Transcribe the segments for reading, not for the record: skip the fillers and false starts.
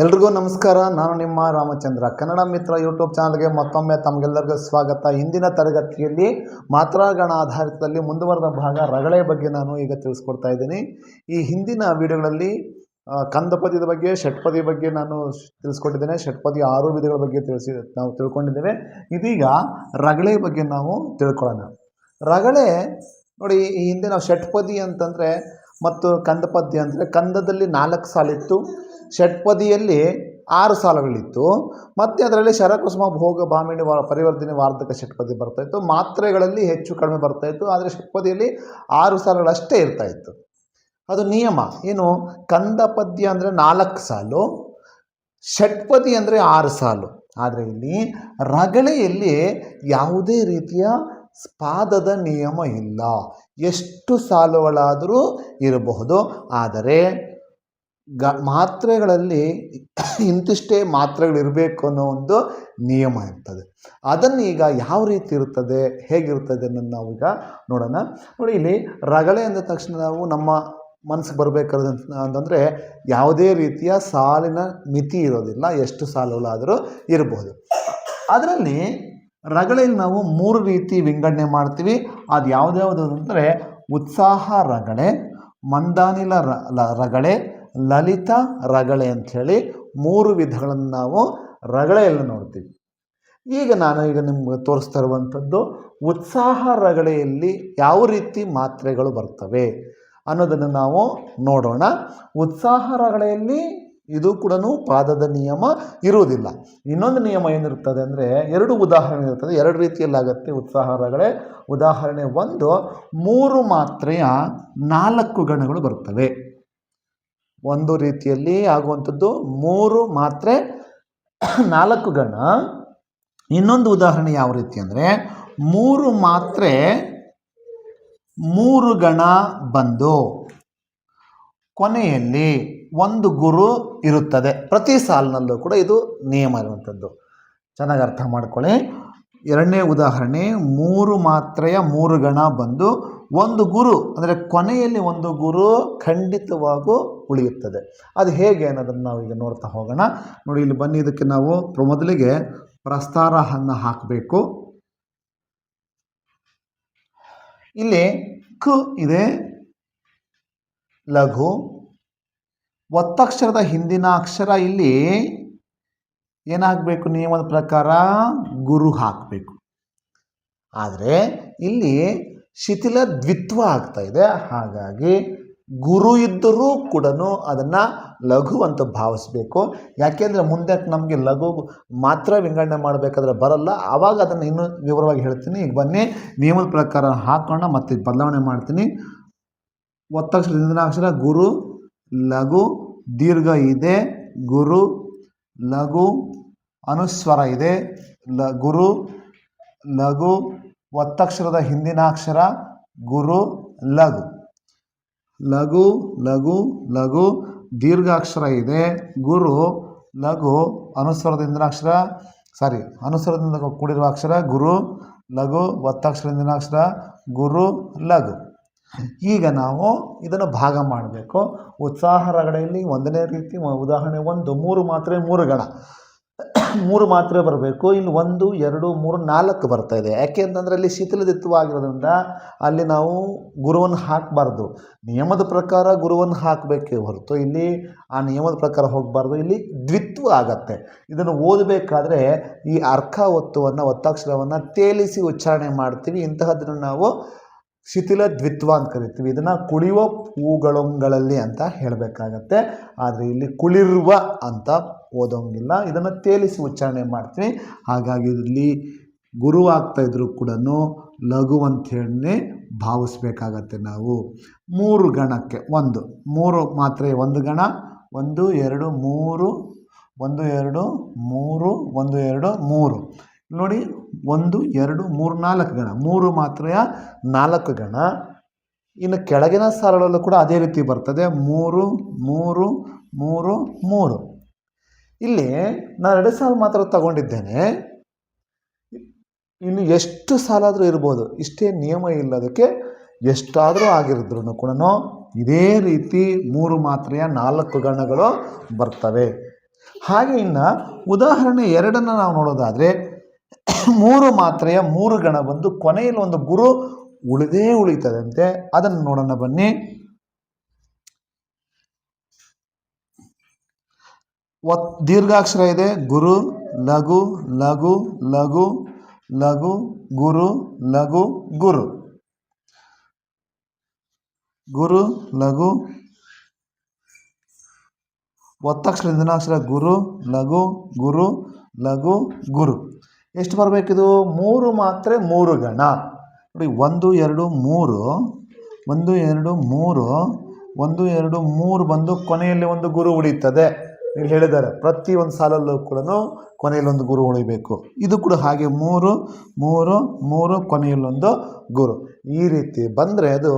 ಎಲ್ರಿಗೂ ನಮಸ್ಕಾರ. ನಾನು ನಿಮ್ಮ ರಾಮಚಂದ್ರ. ಕನ್ನಡ ಮಿತ್ರ ಯೂಟ್ಯೂಬ್ ಚಾನಲ್ಗೆ ಮತ್ತೊಮ್ಮೆ ತಮಗೆಲ್ಲರಿಗೂ ಸ್ವಾಗತ. ಇಂದಿನ ತರಗತಿಯಲ್ಲಿ ಮಾತ್ರಾಗಣ ಆಧಾರಿತದಲ್ಲಿ ಮುಂದುವರೆದ ಭಾಗ ರಗಳೆ ಬಗ್ಗೆ ನಾನು ಈಗ ತಿಳಿಸ್ಕೊಡ್ತಾ ಇದ್ದೀನಿ. ಈ ಹಿಂದಿನ ವಿಡಿಯೋಗಳಲ್ಲಿ ಕಂದಪದ್ಯದ ಬಗ್ಗೆ, ಷಟ್ಪದಿ ಬಗ್ಗೆ ನಾನು ತಿಳಿಸ್ಕೊಟ್ಟಿದ್ದೇನೆ. ಷಟ್ಪದಿ 6 ವಿಧಗಳ ಬಗ್ಗೆ ನಾವು ತಿಳ್ಕೊಂಡಿದ್ದೇವೆ. ಇದೀಗ ರಗಳೆ ಬಗ್ಗೆ ನಾವು ತಿಳ್ಕೊಳ್ಳೋಣ. ರಗಳೆ ನೋಡಿ, ಈ ಹಿಂದೆ ನಾವು ಷಟ್ಪದಿ ಅಂತಂದರೆ ಮತ್ತು ಕಂದಪದ್ಯ ಅಂದರೆ ಕಂದದಲ್ಲಿ 4 ಸಾಲಿತ್ತು, ಷಟ್ಪದಿಯಲ್ಲಿ 6 ಸಾಲುಗಳಿತ್ತು. ಮತ್ತು ಅದರಲ್ಲಿ ಶರಕುಸುಮ ಭೋಗ ಭಾಮಿನಿ ಪರಿವರ್ಧನೆ ವಾರ್ಧಕ ಷಟ್ಪದಿ ಬರ್ತಾಯಿತ್ತು. ಮಾತ್ರೆಗಳಲ್ಲಿ ಹೆಚ್ಚು ಕಡಿಮೆ ಬರ್ತಾಯಿತ್ತು. ಆದರೆ ಷಟ್ಪದಿಯಲ್ಲಿ 6 ಸಾಲುಗಳಷ್ಟೇ ಇರ್ತಾಯಿತ್ತು. ಅದು ನಿಯಮ. ಏನು, ಕಂದಪದ್ಯ ಅಂದರೆ 4 ಸಾಲು, ಷಟ್ಪದಿ ಅಂದರೆ 6 ಸಾಲು. ಆದರೆ ಇಲ್ಲಿ ರಗಳೆಯಲ್ಲಿ ಯಾವುದೇ ರೀತಿಯ ಪಾದದ ನಿಯಮ ಇಲ್ಲ. ಎಷ್ಟು ಸಾಲುಗಳಾದರೂ ಇರಬಹುದು. ಆದರೆ ಮಾತ್ರೆಗಳಲ್ಲಿ ಇಂತಿಷ್ಟೇ ಮಾತ್ರೆಗಳಿರಬೇಕು ಅನ್ನೋ ಒಂದು ನಿಯಮ ಇರ್ತದೆ. ಅದನ್ನು ಈಗ ಯಾವ ರೀತಿ ಇರ್ತದೆ, ಹೇಗಿರ್ತದೆ ಅನ್ನೋದು ನಾವು ಈಗ ನೋಡೋಣ. ನೋಡಿ, ಇಲ್ಲಿ ರಗಳೆ ಅಂದ ತಕ್ಷಣ ನಾವು ನಮ್ಮ ಮನಸ್ಸಿಗೆ ಬರಬೇಕಾದ ಅಂತಂದರೆ ಯಾವುದೇ ರೀತಿಯ ಸಾಲಿನ ಮಿತಿ ಇರೋದಿಲ್ಲ, ಎಷ್ಟು ಸಾಲುಗಳಾದರೂ ಇರಬಹುದು. ಅದರಲ್ಲಿ ರಗಳೆಯಲ್ಲಿ ನಾವು 3 ರೀತಿ ವಿಂಗಡಣೆ ಮಾಡ್ತೀವಿ. ಅದು ಯಾವುದ್ಯಾವುದು ಅಂದರೆ ಉತ್ಸಾಹ ರಗಳೆ, ಮಂದಾನಿಲ ರಗಳೆ, ಲಲಿತ ರಗಳೆ ಅಂಥೇಳಿ 3 ವಿಧಗಳನ್ನು ನಾವು ರಗಳೆಯಲ್ಲಿ ನೋಡ್ತೀವಿ. ಈಗ ನಿಮ್ಗೆ ತೋರಿಸ್ತಾ ಇರುವಂಥದ್ದು ಉತ್ಸಾಹ ರಗಳೆಯಲ್ಲಿ ಯಾವ ರೀತಿ ಮಾತ್ರೆಗಳು ಬರ್ತವೆ ಅನ್ನೋದನ್ನು ನಾವು ನೋಡೋಣ. ಉತ್ಸಾಹ ರಗಳೆಯಲ್ಲಿ ಇದು ಕೂಡ ಪಾದದ ನಿಯಮ ಇರುವುದಿಲ್ಲ. ಇನ್ನೊಂದು ನಿಯಮ ಏನಿರ್ತದೆ ಅಂದರೆ 2 ಉದಾಹರಣೆ ಇರ್ತದೆ. 2 ರೀತಿಯಲ್ಲಿ ಆಗುತ್ತೆ ಉತ್ಸಾಹ ರಗಳೆ. ಉದಾಹರಣೆ 1, 3 ಮಾತ್ರೆಯ 4 ಗಣಗಳು ಬರ್ತವೆ. ಒಂದು ರೀತಿಯಲ್ಲಿ ಆಗುವಂಥದ್ದು 3 ಮಾತ್ರೆ 4 ಗಣ. ಇನ್ನೊಂದು ಉದಾಹರಣೆ ಯಾವ ರೀತಿ ಅಂದರೆ 3 ಮಾತ್ರೆ 3 ಗಣ ಬಂದು ಕೊನೆಯಲ್ಲಿ 1 ಗುರು ಇರುತ್ತದೆ. ಪ್ರತಿ ಸಾಲಿನಲ್ಲೂ ಕೂಡ ಇದು ನಿಯಮ ಇರುವಂಥದ್ದು. ಚೆನ್ನಾಗಿ ಅರ್ಥ ಮಾಡ್ಕೊಳ್ಳಿ. 2ನೇ ಉದಾಹರಣೆ 3 ಮಾತ್ರೆಯ 3 ಗಣ ಬಂದು 1 ಗುರು ಅಂದರೆ ಕೊನೆಯಲ್ಲಿ 1 ಗುರು ಖಂಡಿತವಾಗೂ ಉಳಿಯುತ್ತದೆ. ಅದು ಹೇಗೆ ಅನ್ನೋದನ್ನು ನಾವು ಈಗ ನೋಡ್ತಾ ಹೋಗೋಣ. ನೋಡಿ, ಇಲ್ಲಿ ಬನ್ನಿ. ಇದಕ್ಕೆ ನಾವು ಮೊದಲಿಗೆ ಪ್ರಸ್ತಾರವನ್ನು ಹಾಕಬೇಕು. ಇಲ್ಲಿ ಕ ಇದೆ, ಲಘು. ಒತ್ತಕ್ಷರದ ಹಿಂದಿನ ಅಕ್ಷರ ಇಲ್ಲಿ ಏನಾಗಬೇಕು, ನಿಯಮದ ಪ್ರಕಾರ ಗುರು ಹಾಕಬೇಕು. ಆದರೆ ಇಲ್ಲಿ ಶಿಥಿಲ ದ್ವಿತ್ವ ಆಗ್ತಾ ಇದೆ. ಹಾಗಾಗಿ ಗುರು ಇದ್ದರೂ ಕೂಡ ಅದನ್ನು ಲಘು ಅಂತ ಭಾವಿಸ್ಬೇಕು. ಯಾಕೆಂದರೆ ಮುಂದೆ ನಮಗೆ ಲಘು ಮಾತ್ರ ವಿಂಗಡಣೆ ಮಾಡಬೇಕಾದ್ರೆ ಬರಲ್ಲ. ಆವಾಗ ಅದನ್ನು ಇನ್ನೂ ವಿವರವಾಗಿ ಹೇಳ್ತೀನಿ. ಈಗ ಬನ್ನಿ, ನಿಯಮದ ಪ್ರಕಾರ ಹಾಕೋಣ, ಮತ್ತೆ ಬದಲಾವಣೆ ಮಾಡ್ತೀನಿ. ಒತ್ತಕ್ಷರ ಹಿಂದಿನ ಅಕ್ಷರ ಗುರು, ಲಘು, ದೀರ್ಘ ಇದೆ, ಗುರು, ಲಘು, ಅನುಸ್ವರ ಇದೆ, ಗುರು, ಲಘು. ಒತ್ತಕ್ಷರದ ಹಿಂದಿನ ಅಕ್ಷರ ಗುರು, ಲಘು, ಲಘು, ಲಘು, ಲಘು. ದೀರ್ಘಾಕ್ಷರ ಇದೆ, ಗುರು, ಲಘು. ಅನುಸ್ವರದ ಹಿಂದಿನ ಅಕ್ಷರ ಅನುಸ್ವರದಿಂದ ಕೂಡಿರುವ ಅಕ್ಷರ ಗುರು, ಲಘು. ಒತ್ತಕ್ಷರ ಹಿಂದಿನ ಅಕ್ಷರ ಗುರು, ಲಘು. ಈಗ ನಾವು ಇದನ್ನು ಭಾಗ ಮಾಡಬೇಕು. ಉತ್ಸಾಹ ರಗಳೆಯಲ್ಲಿ 1ನೇ ರೀತಿ ಉದಾಹರಣೆ 1, 3 ಮಾತ್ರೆ 3 ಗಣ. 3 ಮಾತ್ರೆ ಬರಬೇಕು. ಇಲ್ಲಿ 1, 2, 3, 4 ಬರ್ತಾ ಇದೆ. ಯಾಕೆ ಅಂತಂದರೆ ಅಲ್ಲಿ ಶಿಥಿಲದಿತ್ವವಾಗಿರೋದ್ರಿಂದ ಅಲ್ಲಿ ನಾವು ಗುರುವನ್ನು ಹಾಕಬಾರ್ದು. ನಿಯಮದ ಪ್ರಕಾರ ಗುರುವನ್ನು ಹಾಕಬೇಕೇ ಹೊರತು ಇಲ್ಲಿ ಆ ನಿಯಮದ ಪ್ರಕಾರ ಹೋಗಬಾರ್ದು. ಇಲ್ಲಿ ದ್ವಿತ್ವ ಆಗತ್ತೆ. ಇದನ್ನು ಓದಬೇಕಾದ್ರೆ ಈ ಅರ್ಕ ಒತ್ತುವನ್ನು, ಒತ್ತಾಕ್ಷರವನ್ನು ತೇಲಿಸಿ ಉಚ್ಚಾರಣೆ ಮಾಡ್ತೀವಿ. ಇಂತಹದ್ದನ್ನು ನಾವು ಶಿಥಿಲ ದ್ವಿತ್ವ ಅಂತ ಕರಿತೀವಿ. ಇದನ್ನು ಕುಳಿಯುವ ಹೂಗಳೊಂಗಳಲ್ಲಿ ಅಂತ ಹೇಳಬೇಕಾಗತ್ತೆ. ಆದರೆ ಇಲ್ಲಿ ಕುಳಿರುವ ಅಂತ ಓದೋಂಗಿಲ್ಲ. ಇದನ್ನು ತೇಲಿಸಿ ಉಚ್ಚಾರಣೆ ಮಾಡ್ತೀವಿ. ಹಾಗಾಗಿ ಇಲ್ಲಿ ಗುರು ಆಗ್ತಾಯಿದ್ರು ಕೂಡ ಲಘು ಅಂಥೇಳಿ ಭಾವಿಸ್ಬೇಕಾಗತ್ತೆ ನಾವು. 3 ಗಣಕ್ಕೆ 3 ಮಾತ್ರೆ 1 ಗಣ, 1, 2, 3, 1, 2, 3, 1, 2, 3. ನೋಡಿ, 1, 2, 3, 4 ಗಣ. 3 ಮಾತ್ರೆಯ 4 ಗಣ. ಇನ್ನು ಕೆಳಗಿನ ಸಾಲುಗಳಲ್ಲೂ ಕೂಡ ಅದೇ ರೀತಿ ಬರ್ತದೆ. 3, 3, 3, 3. ಇಲ್ಲಿ ನಾನು 2 ಸಾಲು ಮಾತ್ರ ತಗೊಂಡಿದ್ದೇನೆ. ಇನ್ನು ಎಷ್ಟು ಸಾಲಾದರೂ ಇರ್ಬೋದು, ಇಷ್ಟೇ ನಿಯಮ ಇಲ್ಲದಕ್ಕೆ ಎಷ್ಟಾದರೂ ಆಗಿರಿದ್ರು ಕೂಡ ಇದೇ ರೀತಿ 3 ಮಾತ್ರೆಯ 4 ಗಣಗಳು ಬರ್ತವೆ. ಹಾಗೆ ಇನ್ನು ಉದಾಹರಣೆ 2 ನಾವು ನೋಡೋದಾದರೆ 3 ಮಾತ್ರೆಯ 3 ಗಣ ಬಂದು ಕೊನೆಯಲ್ಲಿ ಒಂದು ಗುರು ಉಳಿತದಂತೆ. ಅದನ್ನು ನೋಡೋಣ ಬನ್ನಿ. ದೀರ್ಘಾಕ್ಷರ ಇದೆ, ಗುರು ಲಘು ಲಘು ಲಘು ಲಘು ಗುರು ಲಘು ಗುರು ಗುರು ಲಘು, ಒತ್ತಕ್ಷರ ಇಂಧನಾಕ್ಷರ ಗುರು ಲಘು ಗುರು ಲಘು ಗುರು. ಎಷ್ಟು ಬರಬೇಕಿದು? 3 ಮಾತ್ರೆ 3 ಗಣ ನೋಡಿ. 1 2 3 1 2 3 1 2 3 ಬಂದು ಕೊನೆಯಲ್ಲಿ ಒಂದು ಗುರು ಉಳಿಯುತ್ತದೆ. ಇಲ್ಲಿ ಹೇಳಿದ್ದಾರೆ ಪ್ರತಿ ಒಂದು ಸಾಲಲ್ಲೂ ಕೂಡ ಕೊನೆಯಲ್ಲಿ ಒಂದು ಗುರು ಉಳಿಬೇಕು. ಇದು ಕೂಡ ಹಾಗೆ 3 3 3 ಕೊನೆಯಲ್ಲೊಂದು ಗುರು. ಈ ರೀತಿ ಬಂದರೆ ಅದು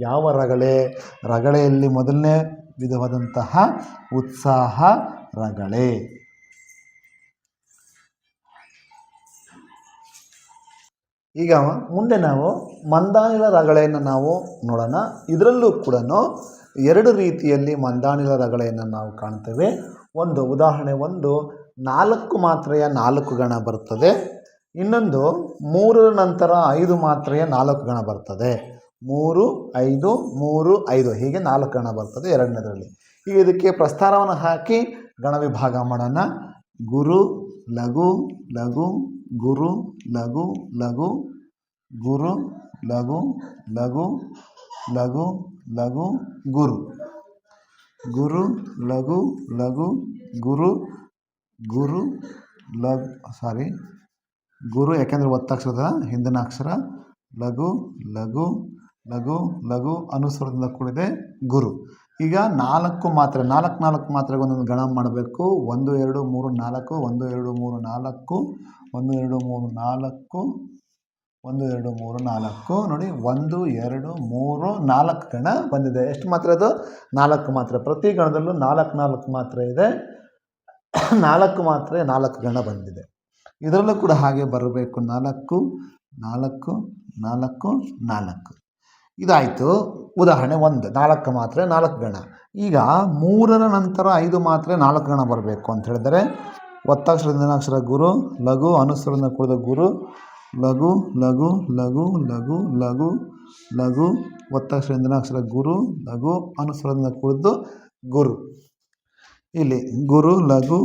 ಯಾವ ರಗಳೆ? ರಗಳೆಯಲ್ಲಿ ಮೊದಲನೇ ವಿಧವಾದಂತಹ ಉತ್ಸಾಹ ರಗಳೆ. ಈಗ ಮುಂದೆ ನಾವು ಮಂದಾನಿಲ ರಗಳೆಯನ್ನು ನಾವು ನೋಡೋಣ. ಇದರಲ್ಲೂ ಕೂಡ 2 ರೀತಿಯಲ್ಲಿ ಮಂದಾನಿಲ ರಗಳೆಯನ್ನು ನಾವು ಕಾಣ್ತೇವೆ. ಒಂದು ಉದಾಹರಣೆ 4 ಮಾತ್ರೆಯ 4 ಗಣ ಬರ್ತದೆ. ಇನ್ನೊಂದು 3 ನಂತರ 5 ಮಾತ್ರೆಯ 4 ಗಣ ಬರ್ತದೆ. 3 5 3 5 ಹೀಗೆ 4 ಗಣ ಬರ್ತದೆ ಎರಡನೇದರಲ್ಲಿ. ಈಗ ಇದಕ್ಕೆ ಪ್ರಸ್ತಾರವನ್ನು ಹಾಕಿ ಗಣ ವಿಭಾಗ ಮಾಡೋಣ. ಗುರು ಲಘು ಲಘು ಗುರು ಲಘು ಲಘು ಗುರು ಲಘು ಲಘು ಲಘು ಲಘು ಗುರು ಗುರು ಲಘು ಲಘು ಗುರು ಗುರು ಲಘು ಗುರು ಯಾಕೆಂದರೆ ಒತ್ತಕ್ಷರದ ಹಿಂದಿನ ಅಕ್ಷರ ಲಘು ಲಘು ಲಘು ಲಘು ಅನುಸ್ವರದಿಂದ ಕೂಡಿದೆ ಗುರು. ಈಗ 4 ಮಾತ್ರೆ 4 ಮಾತ್ರೆಗೆ ಒಂದೊಂದು ಗಣ ಮಾಡಬೇಕು. 1 2 3 4 1 2 3 4 1 2 3 4 1 2 3 4 ನೋಡಿ 1 2 3 4 ಗಣ ಬಂದಿದೆ. ಎಷ್ಟು ಮಾತ್ರೆ ಅದು? 4 ಮಾತ್ರೆ. ಪ್ರತಿ ಗಣದಲ್ಲೂ 4 ಮಾತ್ರೆ ಇದೆ. 4 ಮಾತ್ರೆ 4 ಗಣ ಬಂದಿದೆ. ಇದರಲ್ಲೂ ಕೂಡ ಹಾಗೆ ಬರಬೇಕು. 4 4 4 4 ಇದಾಯಿತು. ಉದಾಹರಣೆ 1 4 ಮಾತ್ರೆ 4 ಗಣ. ಈಗ 3ರ ನಂತರ 5 ಮಾತ್ರೆ 4 ಗಣ ಬರಬೇಕು ಅಂತ ಹೇಳಿದರೆ ಒತ್ತಕ್ಷರ ಇಂಧನಾಕ್ಷರ ಗುರು ಲಘು ಅನುಸ್ವರದಿಂದ ಕೂಡಿದ ಗುರು ಲಘು ಲಘು ಲಘು ಲಘು ಲಘು ಲಘು ಒತ್ತಕ್ಷರ ಇಂಧನಾಕ್ಷರ ಗುರು ಲಘು ಅನುಸ್ವರದಿಂದ ಕೂಡಿದ್ದು ಗುರು. ಇಲ್ಲಿ ಗುರು ಲಘು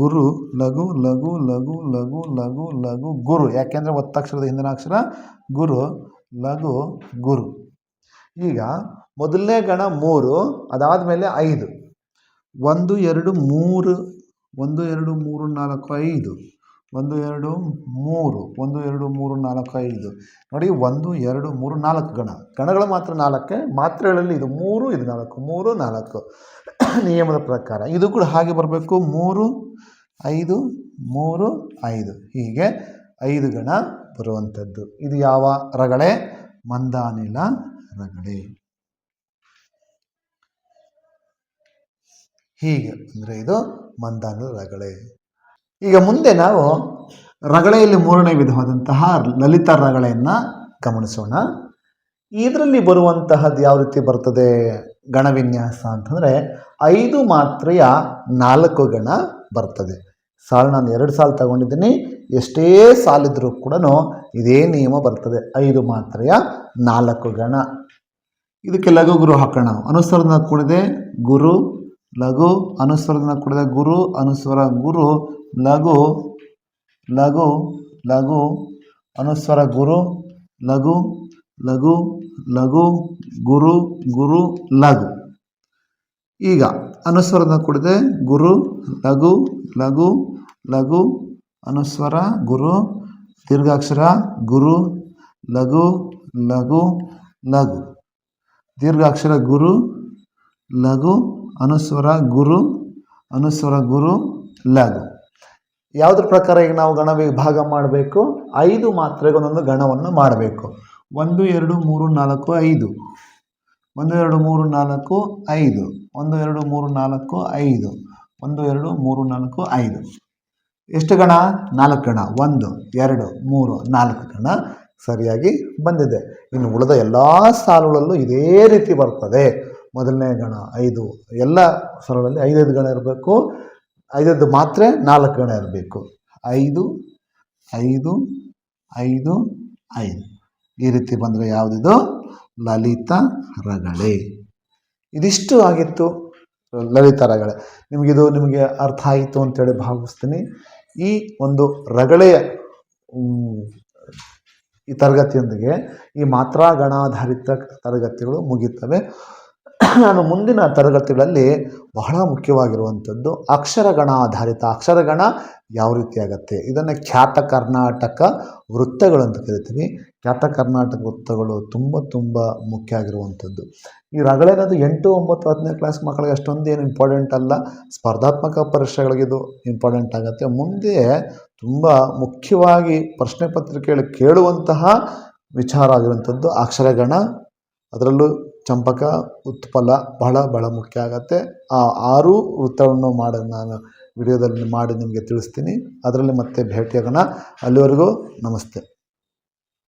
ಗುರು ಲಘು ಲಘು ಲಘು ಲಘು ಲಘು ಲಘು ಗುರು. ಯಾಕೆಂದರೆ ಒತ್ತಕ್ಷರದ ಹಿಂದಿನಾಕ್ಷರ ಗುರು ಲಘು ಗುರು. ಈಗ ಮೊದಲನೇ ಗಣ 3, ಅದಾದಮೇಲೆ 5 1 2 3 1 2 3 4 5 1 2 3 1 2 3 4 5 ನೋಡಿ 1 2 3 4 ಗಣಗಳು ಮಾತ್ರ 4. ಮಾತ್ರೆಗಳಲ್ಲಿ ಇದು 3 ಇದು 4 3 4 ನಿಯಮದ ಪ್ರಕಾರ ಇದು ಕೂಡ ಹಾಗೆ ಬರಬೇಕು. 3 5 3 5 ಹೀಗೆ 5 ಗಣ ಬರುವಂಥದ್ದು. ಇದು ಯಾವ ರಗಳೆ? ಮಂದಾನಿಲ ರಗಳೆ. ಹೀಗೆ ಅಂದರೆ ಇದು ಮಂದಾನಿಲ ರಗಳೆ. ಈಗ ಮುಂದೆ ನಾವು ರಗಳೆಯಲ್ಲಿ 3ನೇ ವಿಧವಾದಂತಹ ಲಲಿತ ರಗಳೆಯನ್ನು ಗಮನಿಸೋಣ. ಇದರಲ್ಲಿ ಬರುವಂತಹದ್ದು ಯಾವ ರೀತಿ ಬರ್ತದೆ ಗಣವಿನ್ಯಾಸ ಅಂತಂದರೆ 5 ಮಾತ್ರೆಯ 4 ಗಣ ಬರ್ತದೆ. ಸಾಲು ನಾನು 2 ಸಾಲು ತಗೊಂಡಿದ್ದೀನಿ. ಎಷ್ಟೇ ಸಾಲಿದ್ರೂ ಕೂಡ ಇದೇ ನಿಯಮ ಬರ್ತದೆ. 5 ಮಾತ್ರೆಯ 4 ಗಣ. ಇದಕ್ಕೆ ಲಘು ಗುರು ಹಾಕೋಣ. ಅನುಸ್ವರದಿಂದ ಕೂಡಿದೆ ಗುರು ಲಘು ಅನುಸ್ವರದಿಂದ ಕೂಡಿದೆ ಗುರು ಅನುಸ್ವರ ಗುರು ಲಘು ಲಘು ಲಘು ಅನುಸ್ವರ ಗುರು ಲಘು ಲಘು ಲಘು ಗುರು ಗುರು ಲಘು. ಈಗ ಅನುಸ್ವರದಿಂದ ಕೂಡಿದೆ ಗುರು ಲಘು ಲಘು ಲಘು ಅನುಸ್ವರ ಗುರು ದೀರ್ಘಾಕ್ಷರ ಗುರು ಲಘು ಲಘು ಲಘು ದೀರ್ಘಾಕ್ಷರ ಗುರು ಲಘು ಅನುಸ್ವರ ಗುರು ಅನುಸ್ವರ ಗುರು ಲಘು. ಯಾವುದ್ರ ಪ್ರಕಾರ ಈಗ ನಾವು ಗಣ ವಿಭಾಗ ಮಾಡಬೇಕು? 5 ಮಾತ್ರೆಗೆ ಒಂದೊಂದು ಗಣವನ್ನು ಮಾಡಬೇಕು. 1 2 3 4 5 1 2 3 4 5 1 2 3 4 5 1 2 3 4 5 ಎಷ್ಟು ಗಣ? 4 ಗಣ. 1 2 3 4 ಗಣ ಸರಿಯಾಗಿ ಬಂದಿದೆ. ಇನ್ನು ಉಳಿದ ಎಲ್ಲ ಸಾಲುಗಳಲ್ಲೂ ಇದೇ ರೀತಿ ಬರ್ತದೆ. ಮೊದಲನೇ ಗಣ 5, ಎಲ್ಲ ಸಾಲುಗಳಲ್ಲಿ 5 ಗಣ ಇರಬೇಕು. ಐದದ್ದು ಮಾತ್ರೆ 4 ಗಣ ಇರಬೇಕು. 5 5 5 5 ಈ ರೀತಿ ಬಂದರೆ ಯಾವುದಿದು? ಲಲಿತ ರಗಳೆ. ಇದಿಷ್ಟು ಆಗಿತ್ತು ಲಲಿತ ರಗಳೆ. ನಿಮಗೆ ಅರ್ಥ ಆಯಿತು ಅಂತೇಳಿ ಭಾವಿಸ್ತೀನಿ. ಈ ಒಂದು ರಗಳೆಯ ಈ ತರಗತಿಯೊಂದಿಗೆ ಈ ಮಾತ್ರಾ ಗಣಾಧಾರಿತ ತರಗತಿಗಳು ಮುಗಿಯುತ್ತವೆ. ನಾನು ಮುಂದಿನ ತರಗತಿಗಳಲ್ಲಿ ಬಹಳ ಮುಖ್ಯವಾಗಿರುವಂಥದ್ದು ಅಕ್ಷರಗಣ ಆಧಾರಿತ. ಅಕ್ಷರಗಣ ಯಾವ ರೀತಿ ಆಗುತ್ತೆ, ಇದನ್ನು ಖ್ಯಾತ ಕರ್ನಾಟಕ ವೃತ್ತಗಳು ಅಂತ ಕರಿತೀವಿ. ಖ್ಯಾತ ಕರ್ನಾಟಕ ವೃತ್ತಗಳು ತುಂಬ ಮುಖ್ಯ ಆಗಿರುವಂಥದ್ದು. ಈ ರಗಳೆನದು 8, 9, 10ನೇ ಕ್ಲಾಸ್ ಮಕ್ಕಳಿಗೆ ಅಷ್ಟೊಂದು ಏನು ಇಂಪಾರ್ಟೆಂಟ್ ಅಲ್ಲ. ಸ್ಪರ್ಧಾತ್ಮಕ ಪರೀಕ್ಷೆಗಳಿಗೆ ಇದು ಇಂಪಾರ್ಟೆಂಟ್ ಆಗುತ್ತೆ. ಮುಂದೆ ತುಂಬ ಮುಖ್ಯವಾಗಿ ಪ್ರಶ್ನೆ ಪತ್ರಿಕೆಯಲ್ಲಿ ಕೇಳುವಂತಹ ವಿಚಾರ ಆಗಿರುವಂಥದ್ದು ಅಕ್ಷರಗಣ. ಅದರಲ್ಲೂ ಚಂಪಕ, ಉತ್ಪಲ ಬಹಳ ಮುಖ್ಯ ಆಗುತ್ತೆ. ಆ 6 ವೃತ್ತವನ್ನು ನಾನು ವಿಡಿಯೋದಲ್ಲಿ ಮಾಡಿ ನಿಮಗೆ ತಿಳಿಸ್ತೀನಿ. ಅದರಲ್ಲಿ ಮತ್ತೆ ಭೇಟಿಯಾಗೋಣ. ಅಲ್ಲಿವರೆಗೂ ನಮಸ್ತೆ.